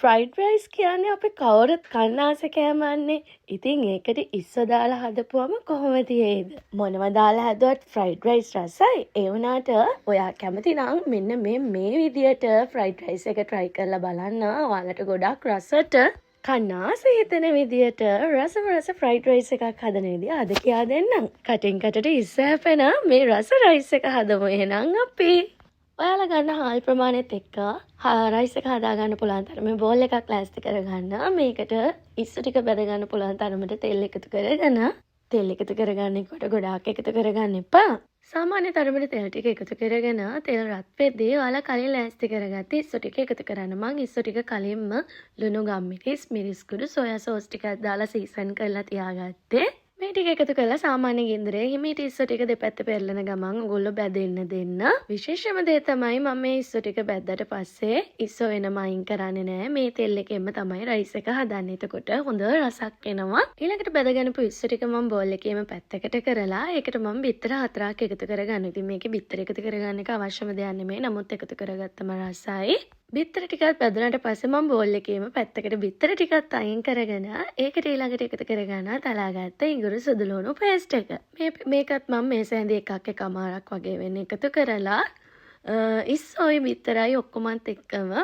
Fried rice කියන්නේ අපි කවුරුත් කන්න ආස කෑමන්නේ. ඉතින් ඒකට ඉස්සෝ දාලා හදපුවම කොහොමද තියෙයිද? මොනව දාලා හැදුවත් ෆ්‍රයිඩ් රයිස් රසයි. ඒ වුණාට ඔයා කැමති නම් මෙන්න මේ විදියට ෆ්‍රයිඩ් රයිස් එක try කරලා බලන්න. ඔයාලට ගොඩක් රසට කන්න ආස හිතෙන විදියට රස ෆ්‍රයිඩ් රයිස් එකක් හදන විදිය අද කියා දෙන්නම්. කටින් කටට ඉස්ස හැපෙන මේ රස රයිස් එක හදමු එහෙනම් අපි. ඔයාලා ගන්න හාල් ප්‍රමාණයත් එක්ක රයිස් එක හදාගන්න පුළුවන් තරමේ බෝල් එකක් ලෑස්ති කරගන්න. මේකට ඉස්සු ටික බැද ගන්න පුළුවන් තරමට තෙල් එකතු කරගෙන තෙල් එකතු කරගන්නකොට ගොඩාක් එකතු කරගන්න එපා. සාමාන්‍ය තරමට තෙල් ටික එකතු කරගෙන තෙල් රත් වෙද්දී ඔයාලා කලින් ලෑස්ති කරගත්ත ඉස්සු ටික එකතු කරන්න. මං ඉස්සු ටික කලින්ම ලුණු ගම්මිරිස් මිරිස් කුඩු සෝයා සෝස් ටිකක් දාලා සීසන් කරලා තියාගත්තේ. මේ ටික එකතු කරලා සාමාන්‍ය ගින්දරේ හිමීට ඉස්සු ටික දෙපැත්ත පෙරලන ගමන් ඔයගොල්ලෝ බැදෙන්න දෙන්න. විශේෂම දේ තමයි මම මේ ඉස්සු ටික බැද්දට පස්සේ ඉස්සු වෙනම අයින් කරන්නේ නැහැ. මේ තෙල් එකෙන්ම තමයි රයිස් එක හදන්නේ. එතකොට හොඳ රසක් එනවා. ඊළඟට බැදගෙනපු ඉස්සු ටික මම බෝල් එකේම පැත්තකට කරලා ඒකට මම බිත්තර 4ක් එකතු කරගන්නවා. ඉතින් මේකේ බිත්තර එකතු කරගන්න එක අවශ්‍යම දෙයක් නෙමෙයි. නමුත් එකතු කරගත්තම රසයි. බිත්තර ටිකක් බැදුනට පස්සේ මම බෝල් එකේම පැත්තකට බිත්තර ටිකක් අයින් කරගෙන ඒකට ඊළඟට එකතු කරගන්න තලාගත්ත ඉඟුරු සුදුලුණු පේස්ට් එක. මේකත් මම මේ සැඳි එකමාරක් වගේ වෙන්න එකතු කරලා ඉස්සෝයි බිත්තරයි ඔක්කොමත් එක්කම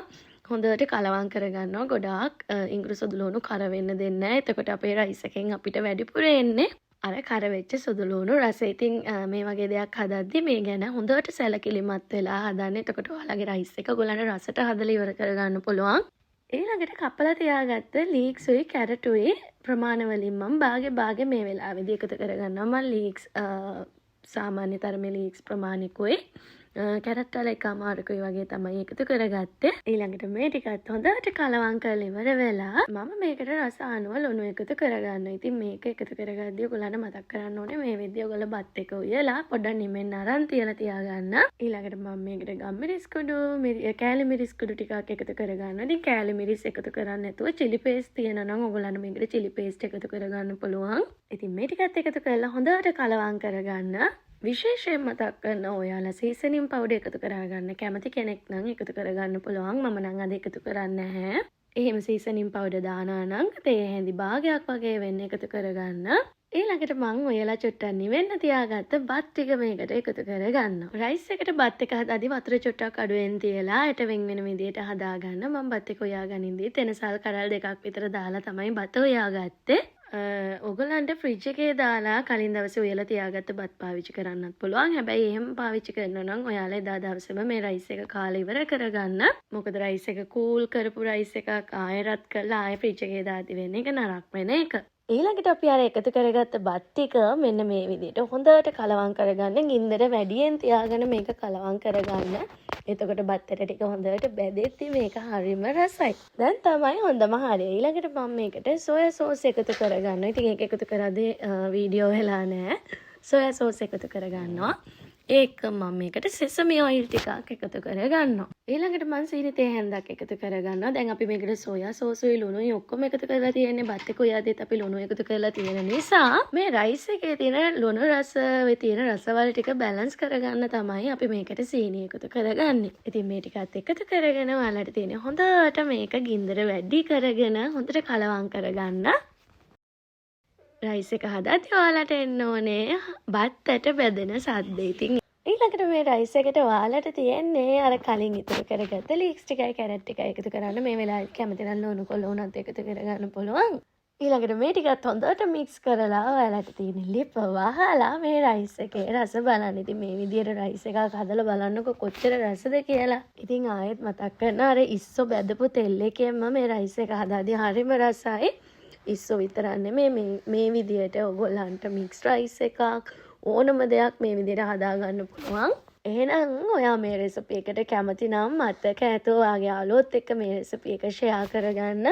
හොඳට කලවම් කරගන්නවා. ගොඩාක් ඉඟුරු සුදුලුණු කර වෙන්න දෙන්නේ නැහැ. එතකොට අපේ රයිස් එකෙන් අපිට වැඩිපුර එන්නේ අර කර වෙච්ච සුදුලුණු රසය. ඉතින් මේ වගේ දෙයක් හදද්දි මේ ගැන හොඳට සැලකිලිමත් වෙලා හදන්න. එතකොට ඔයාලගේ රයිස් එක ඔයගොල්ලන්ට රසට හදලා ඉවර කරගන්න පුළුවන්. ඊළඟට කපලා තියාගත්ත ලීක්ස්ුයි කැරටුයි ප්‍රමාණ වලින් මම භාගේ මේ වෙලාවේදී එකතු කරගන්නවා. මම ලීක්ස් සාමාන්‍ය තරමේ ලීක්ස් ප්‍රමාණිකුයි කැරට් වල එකමාරකුයි වගේ තමයි එකතු කරගත්තේ. ඊළඟට මේ ටිකත් හොඳට කලවම් කරලා ඉවර වෙලා මම මේකට රස අනුව ලුණු එකතු කරගන්නවා. ඉතින් මේක එකතු කරගද්දී ඔයගොල්ලන්ට මතක් කරන්න ඕනේ මේ විදිය ඔයගොල්ලෝ බත් එක උයලා පොඩ්ඩක් නිමෙන්න අරන් තියලා තියාගන්න. ඊළඟට මම මේකට ගම්මිරිස් කුඩු කෑලි මිරිස් කුඩු ටිකක් එකතු කරගන්නවා. ඉතින් කෑලි මිරිස් එකතු කරන්නේ නැතුව chili paste තියෙනවා නම් ඔයගොල්ලන්ට මේකට chili paste එකතු කරගන්න පුළුවන්. ඉතින් මේ ටිකත් එකතු කරලා හොඳට කලවම් කරගන්න. විශේෂයෙන් මතක් කරන ඔයාලා සීසනින් පවුඩර් එකතු කරගන්න කැමති කෙනෙක් නම් එකතු කරගන්න පුළුවන්. මම නම් අද එකතු කරන්නේ නැහැ. එහෙම සීසනින් පවුඩර් දානවා නම් තේ හැඳි භාගයක් වගේ වෙන්න එකතු කරගන්න. ඊළඟට මං ඔයාලා චුට්ටක් නිවෙන්න තියාගත්ත බත් ටික මේකට එකතු කරගන්නවා. රයිස් එකට බත් එක හදද්දි වතුර චුට්ටක් අඩුවෙන් තියලා ඒට වෙන විදියට හදාගන්න. මම බත් එක හොයාගනින්දී තෙනසල් කරල් දෙකක් විතර දාලා තමයි බත හොයාගත්තේ. ඔයගොල්ලන්ට ෆ්‍රිජ් එකේ දාලා කලින් දවසේ උයලා තියාගත්ත බත් පාවිච්චි කරන්නත් පුළුවන්. හැබැයි එහෙම පාවිච්චි කරනවා නම් ඔයාලා එදා දවසේම මේ රයිස් එක කාලා ඉවර කරගන්න. මොකද රයිස් එක කූල් කරපු රයිස් එකක් ආයෙ රත් කරලා ආයෙ ෆ්‍රිජ් එකේ දාති වෙන එක නරක වෙන එක. ඊළඟට අපි අර එකතු කරගත්ත බත් ටික මෙන්න මේ විදිහට හොඳට කලවම් කරගන්න. ගින්දර වැඩියෙන් තියාගෙන මේක කලවම් කරගන්න. එතකොට බත්තට ටික හොඳට බැදෙද්දි මේක හරිම රසයි. දැන් තමයි හොඳම හරිය. ඊළඟට මම මේකට සෝයා සෝස් එකතු කරගන්නවා. ඉතින් ඒක එකතු කරද්දී වීඩියෝ වෙලා නැහැ. සෝයා සෝස් එකතු කරගන්නවා. ඒක මම මේකට සෙසමි ඔයිල් ටිකක් එකතු කරගන්නවා. ඊළඟට මම සීනි තේ හැන්දක් එකතු කරගන්නවා. දැන් අපි මේකට සෝයා සෝසුයි ලුණුයි ඔක්කොම එකතු කරලා තියෙන්නේ. බත් එක උයාදෙත් අපි ලුණු එකතු කරලා තියෙන නිසා මේ රයිස් එකේ තියෙන ලුණු රස වෙ තියෙන රසවල ටික බැලන්ස් කරගන්න තමයි අපි මේකට සීනි එකතු කරගන්නේ. ඉතින් මේ ටිකත් එකතු කරගෙන ඔයාලට තියෙන හොඳට මේක ගින්දර වැඩි කරගෙන හොඳට කලවම් කරගන්න. රයිස් එක හදද්දී ඔයාලට එන්න ඕනේ බත්තට බැදෙන සද්ද. ඉතින් ඊළඟට මේ රයිස් එකට ඔයාලට තියෙන්නේ අර කලින් ඉතුරු කරගත්ත ලීක්ස් ටිකයි කැරට් ටිකයි එකතු කරන්න. මේ වෙලාවේ කැමති නම් ලුණු කොළ උනත් එකතු කරගන්න පුළුවන්. ඊළඟට මේ ටිකත් හොඳට මික්ස් කරලා ඔයාලට තියෙන ලිප වහලා මේ රයිස් එකේ රස බලන්න. ඉතින් මේ විදියට රයිස් එකක් හදලා බලන්නකො කොච්චර රසද කියලා. ඉතින් ආයෙත් මතක් කරන අර ඉස්සෝ බැදපු තෙල් එකෙන්ම මේ රයිස් එක හදාදී හරිම රසයි. ඉස්සෝ විතරක් නෙමෙයි මේ විදියට ඔයගොල්ලන්ට මික්ස් රයිස් එකක් ඕනම දෙයක් මේ විදියට හදාගන්න පුළුවන්. එහෙනම් ඔයා මේ රෙසිපි එකට කැමති නම් මතක ඇතෝ ඔයාගේ යාළුවොත් එක්ක මේ රෙසිපි එක ෂෙයා කරගන්න.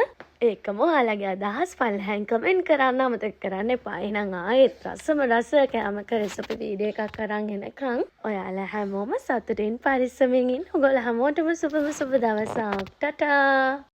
ඒකම ඔයාලගේ අදහස් පල්ලෙන් කමෙන්ට් කරන්න අමතක කරන්න එපා. එහෙනම් ආයෙත් රස කැමක රෙසිපි වීඩියෝ එකක් අරන් එනකන් ඔයාලා හැමෝම සතුටින් පරිස්සමින් ඉන්න. ඔයගොල්ලෝ හැමෝටම සුබ දවසක්. ටටා